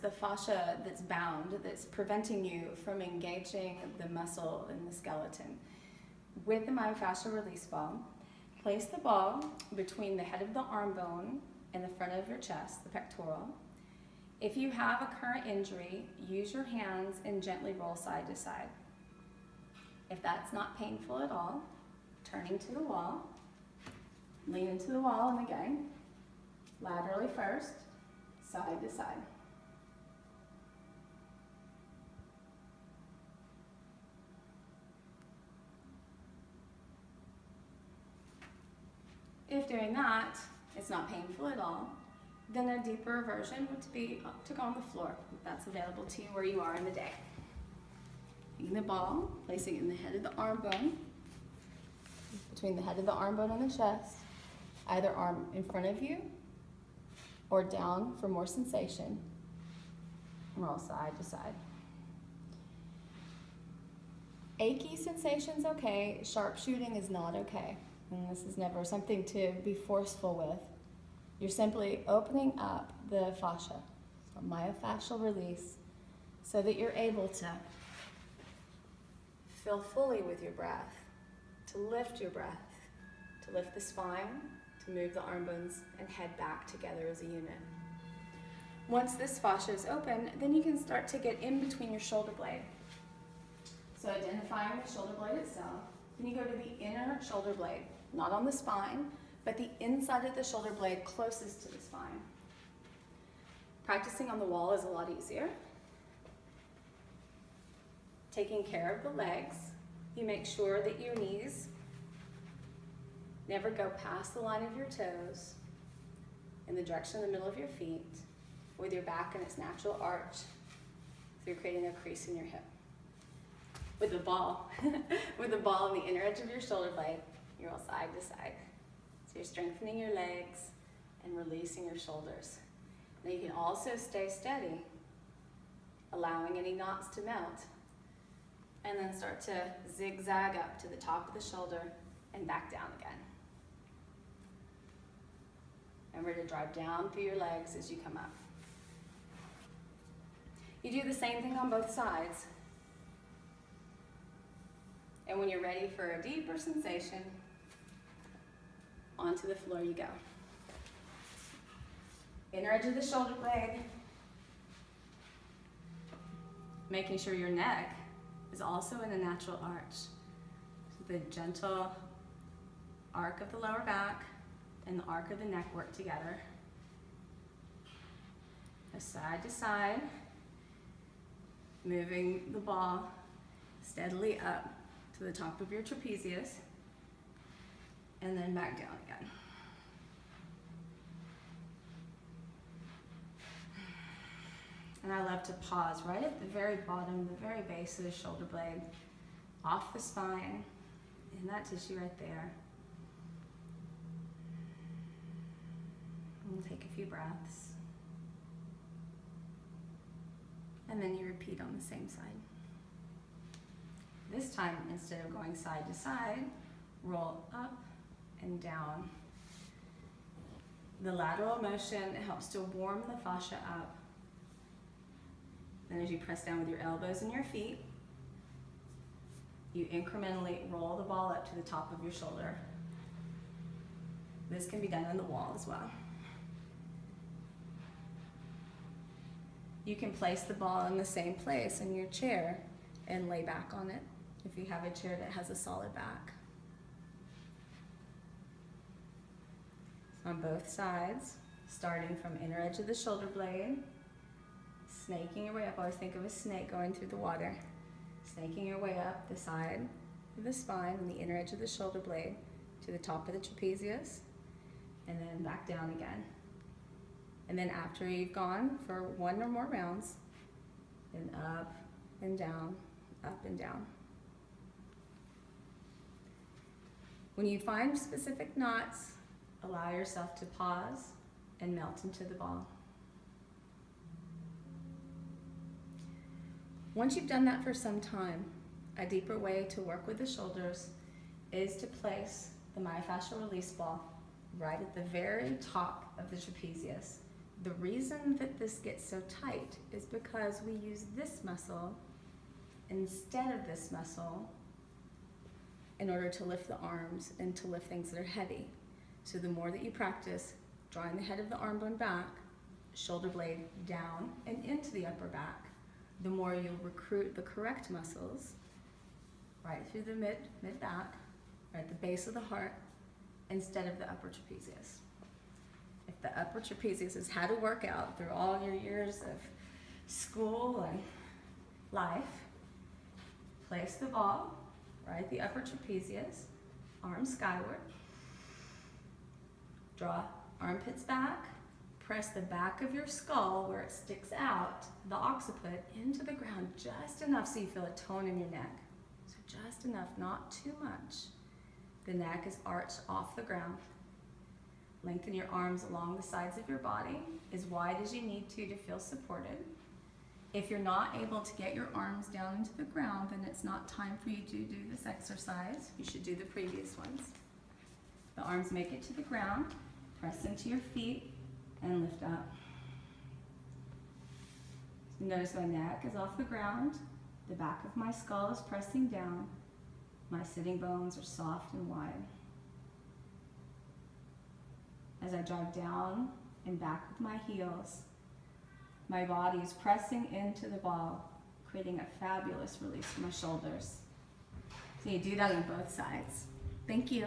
the fascia that's bound, that's preventing you from engaging the muscle in the skeleton. With the myofascial release ball, place the ball between the head of the arm bone and the front of your chest, the pectoral. If you have a current injury, use your hands and gently roll side to side. If that's not painful at all, turning to the wall, lean into the wall and again, laterally first, side to side. If doing that, it's not painful at all, then a deeper version would be to go on the floor. That's available to you where you are in the day. Taking the ball, placing it in the head of the arm bone, between the head of the arm bone and the chest, either arm in front of you or down for more sensation. Roll side to side. Achy sensation's okay, sharp shooting is not okay. And this is never something to be forceful with. You're simply opening up the fascia, so myofascial release, so that you're able to fill fully with your breath, to lift your breath, to lift the spine, to move the arm bones and head back together as a unit. Once this fascia is open, then you can start to get in between your shoulder blade. So identifying the shoulder blade itself, then you go to the inner shoulder blade, not on the spine, but the inside of the shoulder blade closest to the spine. Practicing on the wall is a lot easier. Taking care of the legs, you make sure that your knees never go past the line of your toes in the direction of the middle of your feet, with your back in its natural arch, so you're creating a crease in your hip. With the ball, with the ball on the inner edge of your shoulder blade, you roll side to side. So you're strengthening your legs and releasing your shoulders. Now you can also stay steady, allowing any knots to melt, and then start to zigzag up to the top of the shoulder and back down again. Remember to drive down through your legs as you come up. You do the same thing on both sides. And when you're ready for a deeper sensation, onto the floor you go. Inner edge of the shoulder blade, making sure your neck is also in a natural arch. So the gentle arc of the lower back and the arc of the neck work together. Side to side, moving the ball steadily up to the top of your trapezius, and then back down again. And I love to pause right at the very bottom, the very base of the shoulder blade, off the spine, in that tissue right there. And take a few breaths. And then you repeat on the same side. This time, instead of going side to side, roll up and down. The lateral motion helps to warm the fascia up. Then as you press down with your elbows and your feet, you incrementally roll the ball up to the top of your shoulder. This can be done on the wall as well. You can place the ball in the same place in your chair and lay back on it if you have a chair that has a solid back. On both sides, starting from inner edge of the shoulder blade, snaking your way up. I always think of a snake going through the water. Snaking your way up the side of the spine and the inner edge of the shoulder blade to the top of the trapezius, and then back down again. And then after you've gone for one or more rounds, then up and down, up and down. When you find specific knots, allow yourself to pause and melt into the ball. Once you've done that for some time, a deeper way to work with the shoulders is to place the myofascial release ball right at the very top of the trapezius, The reason that this gets so tight is because we use this muscle instead of this muscle in order to lift the arms and to lift things that are heavy. So the more that you practice drawing the head of the arm bone back, shoulder blade down and into the upper back, the more you'll recruit the correct muscles right through the mid back, right at the base of the heart, instead of the upper trapezius. If the upper trapezius has had to work out through all your years of school and life, place the ball right at the upper trapezius, arms skyward, draw armpits back, press the back of your skull where it sticks out, the occiput, into the ground just enough so you feel a tone in your neck. So just enough, not too much. The neck is arched off the ground. Lengthen your arms along the sides of your body, as wide as you need to feel supported. If you're not able to get your arms down into the ground, then it's not time for you to do this exercise. You should do the previous ones. The arms make it to the ground, press into your feet, and lift up. Notice my neck is off the ground, the back of my skull is pressing down, my sitting bones are soft and wide. As I drive down and back with my heels, my body is pressing into the ball, creating a fabulous release for my shoulders. So you do that on both sides. Thank you.